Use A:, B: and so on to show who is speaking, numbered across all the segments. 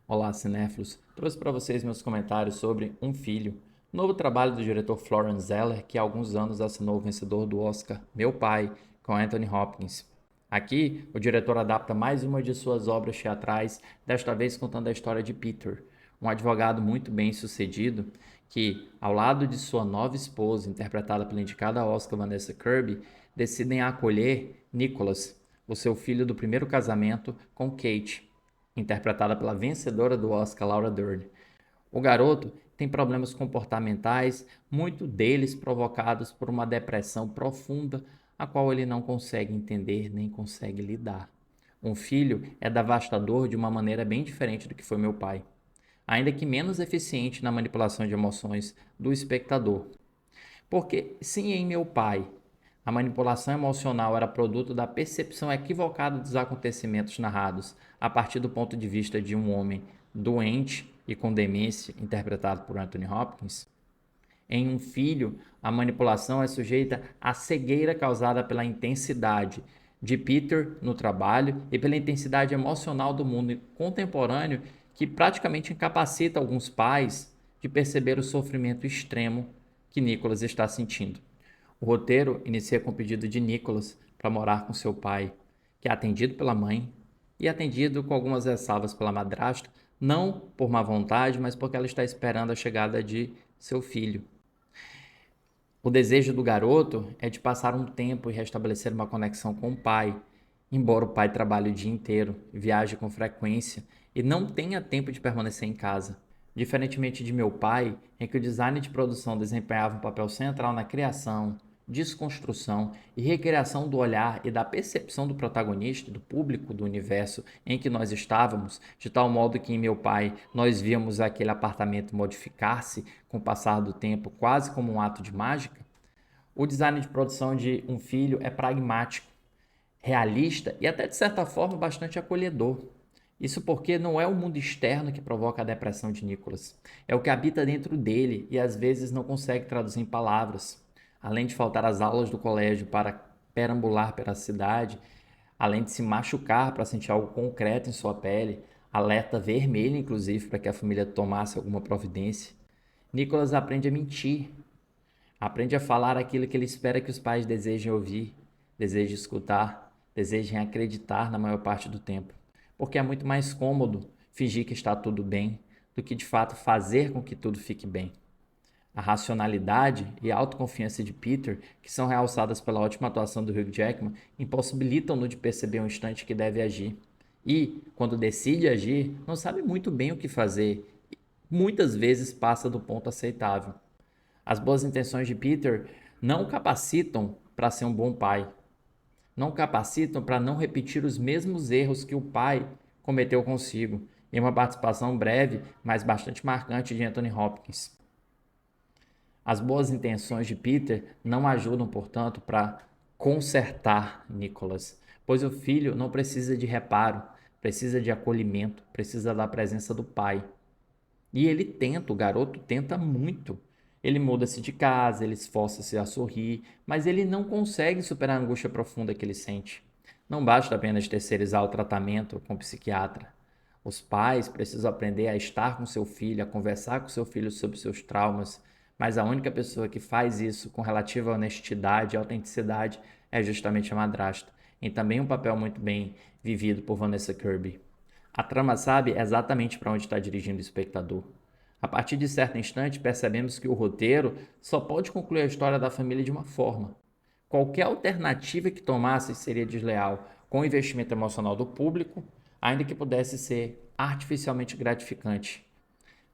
A: Olá, cinéfilos. Trouxe para vocês meus comentários sobre Um Filho, novo trabalho do diretor Florian Zeller, que há alguns anos assinou o vencedor do Oscar Meu Pai, com Anthony Hopkins. Aqui, o diretor adapta mais uma de suas obras teatrais, desta vez contando a história de Peter, um advogado muito bem-sucedido que, ao lado de sua nova esposa, interpretada pela indicada ao Oscar Vanessa Kirby, decidem acolher Nicholas, o seu filho do primeiro casamento com Kate, interpretada pela vencedora do Oscar, Laura Dern. O garoto tem problemas comportamentais, muito deles provocados por uma depressão profunda, a qual ele não consegue entender nem consegue lidar. Um filho é devastador de uma maneira bem diferente do que foi meu pai, ainda que menos eficiente na manipulação de emoções do espectador. Porque, sim, em meu pai, a manipulação emocional era produto da percepção equivocada dos acontecimentos narrados, a partir do ponto de vista de um homem doente e com demência, interpretado por Anthony Hopkins. Em Um Filho, a manipulação é sujeita à cegueira causada pela intensidade de Peter no trabalho e pela intensidade emocional do mundo contemporâneo, que praticamente incapacita alguns pais de perceber o sofrimento extremo que Nicholas está sentindo. O roteiro inicia com o pedido de Nicholas para morar com seu pai, que é atendido pela mãe e atendido com algumas ressalvas pela madrasta, não por má vontade, mas porque ela está esperando a chegada de seu filho. O desejo do garoto é de passar um tempo e restabelecer uma conexão com o pai, embora o pai trabalhe o dia inteiro, viaje com frequência e não tenha tempo de permanecer em casa. Diferentemente de meu pai, em que o design de produção desempenhava um papel central na criação, desconstrução e recriação do olhar e da percepção do protagonista, do público, do universo em que nós estávamos, de tal modo que em meu pai nós víamos aquele apartamento modificar-se com o passar do tempo, quase como um ato de mágica. O design de produção de Um Filho é pragmático, realista e até de certa forma bastante acolhedor. Isso porque não é o mundo externo que provoca a depressão de Nicholas, é o que habita dentro dele e às vezes não consegue traduzir em palavras. Além de faltar às aulas do colégio para perambular pela cidade, além de se machucar para sentir algo concreto em sua pele, alerta vermelho inclusive para que a família tomasse alguma providência, Nicholas aprende a mentir. Aprende a falar aquilo que ele espera que os pais desejem ouvir, desejem escutar, desejem acreditar na maior parte do tempo. Porque é muito mais cômodo fingir que está tudo bem do que de fato fazer com que tudo fique bem. A racionalidade e a autoconfiança de Peter, que são realçadas pela ótima atuação do Hugh Jackman, impossibilitam-no de perceber um instante que deve agir. E, quando decide agir, não sabe muito bem o que fazer. Muitas vezes passa do ponto aceitável. As boas intenções de Peter não o capacitam para ser um bom pai. Não o capacitam para não repetir os mesmos erros que o pai cometeu consigo, em uma participação breve, mas bastante marcante de Anthony Hopkins. As boas intenções de Peter não ajudam, portanto, para consertar Nicholas, pois o filho não precisa de reparo, precisa de acolhimento, precisa da presença do pai. E ele tenta, o garoto tenta muito. Ele muda-se de casa, ele esforça-se a sorrir, mas ele não consegue superar a angústia profunda que ele sente. Não basta apenas terceirizar o tratamento com o psiquiatra. Os pais precisam aprender a estar com seu filho, a conversar com seu filho sobre seus traumas, mas a única pessoa que faz isso com relativa honestidade e autenticidade é justamente a madrasta, em também um papel muito bem vivido por Vanessa Kirby. A trama sabe exatamente para onde está dirigindo o espectador. A partir de certo instante, percebemos que o roteiro só pode concluir a história da família de uma forma. Qualquer alternativa que tomasse seria desleal com o investimento emocional do público, ainda que pudesse ser artificialmente gratificante.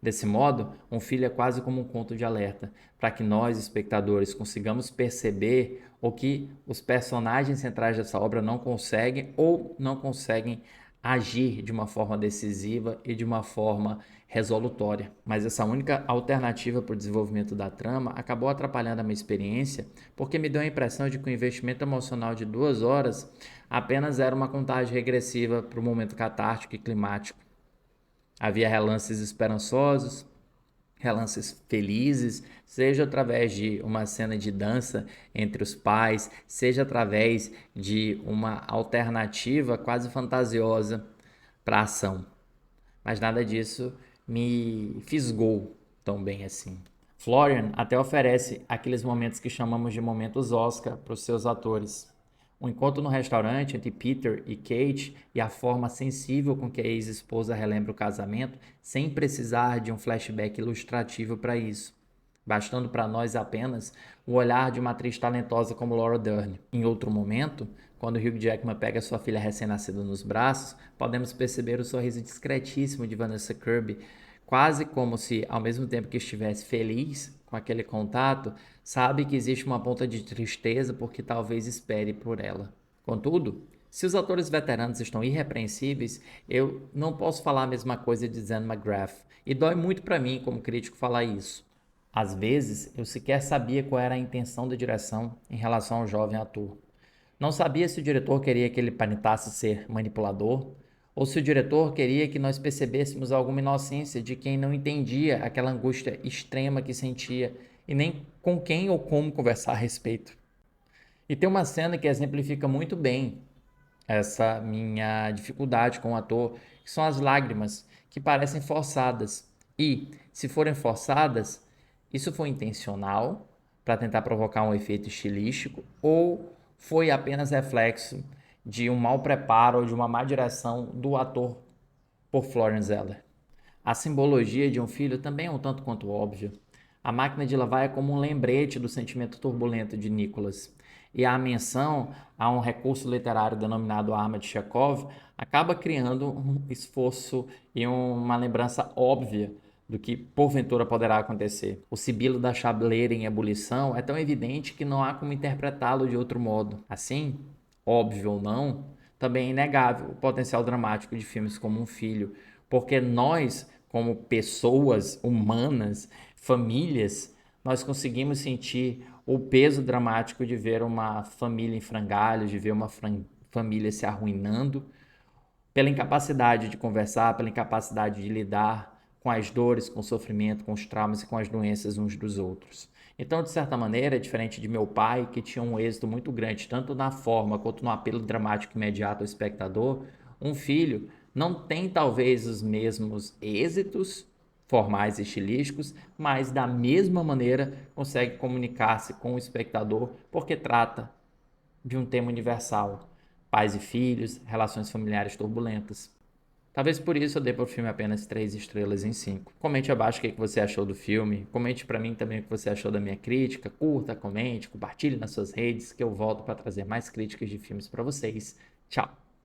A: Desse modo, Um Filho é quase como um conto de alerta, para que nós, espectadores, consigamos perceber o que os personagens centrais dessa obra não conseguem ou não conseguem agir de uma forma decisiva e de uma forma resolutória. Mas essa única alternativa para o desenvolvimento da trama acabou atrapalhando a minha experiência, porque me deu a impressão de que o investimento emocional de 2 horas apenas era uma contagem regressiva para o momento catártico e climático. Havia relances esperançosos, relances felizes, seja através de uma cena de dança entre os pais, seja através de uma alternativa quase fantasiosa para a ação. mas nada disso me fisgou tão bem assim. Florian até oferece aqueles momentos que chamamos de momentos Oscar para os seus atores. Um encontro no restaurante entre Peter e Kate e a forma sensível com que a ex-esposa relembra o casamento, sem precisar de um flashback ilustrativo para isso, bastando para nós apenas o olhar de uma atriz talentosa como Laura Dern. Em outro momento, quando Hugh Jackman pega sua filha recém-nascida nos braços, podemos perceber o sorriso discretíssimo de Vanessa Kirby, quase como se, ao mesmo tempo que estivesse feliz com aquele contato, sabe que existe uma ponta de tristeza porque talvez espere por ela. Contudo, se os atores veteranos estão irrepreensíveis, eu não posso falar a mesma coisa de Zan McGrath, e dói muito para mim como crítico falar isso. Às vezes, eu sequer sabia qual era a intenção da direção em relação ao jovem ator. Não sabia se o diretor queria que ele aparentasse ser manipulador, ou se o diretor queria que nós percebêssemos alguma inocência de quem não entendia aquela angústia extrema que sentia e nem com quem ou como conversar a respeito. E tem uma cena que exemplifica muito bem essa minha dificuldade com o ator, que são as lágrimas, que parecem forçadas. E, se forem forçadas, isso foi intencional para tentar provocar um efeito estilístico ou foi apenas reflexo de um mau preparo ou de uma má direção do ator por Florian Zeller? A simbologia de um filho também é um tanto quanto óbvia. A máquina de lavar é como um lembrete do sentimento turbulento de Nicholas. E a menção a um recurso literário denominado Arma de Chekhov acaba criando um esforço e uma lembrança óbvia do que porventura poderá acontecer. O sibilo da chaleira em ebulição é tão evidente que não há como interpretá-lo de outro modo. Assim, óbvio ou não, também é inegável o potencial dramático de filmes como Um Filho, porque nós, como pessoas humanas, famílias, nós conseguimos sentir o peso dramático de ver uma família em frangalhos, de ver uma família se arruinando, pela incapacidade de conversar, pela incapacidade de lidar com as dores, com o sofrimento, com os traumas e com as doenças uns dos outros. Então, de certa maneira, diferente de meu pai, que tinha um êxito muito grande, tanto na forma quanto no apelo dramático imediato ao espectador, Um Filho não tem talvez os mesmos êxitos formais e estilísticos, mas da mesma maneira consegue comunicar-se com o espectador porque trata de um tema universal: pais e filhos, relações familiares turbulentas. Talvez por isso eu dê para o filme apenas 3 estrelas em 5. Comente abaixo o que você achou do filme. Comente para mim também o que você achou da minha crítica. Curta, comente, compartilhe nas suas redes, que eu volto para trazer mais críticas de filmes para vocês. Tchau!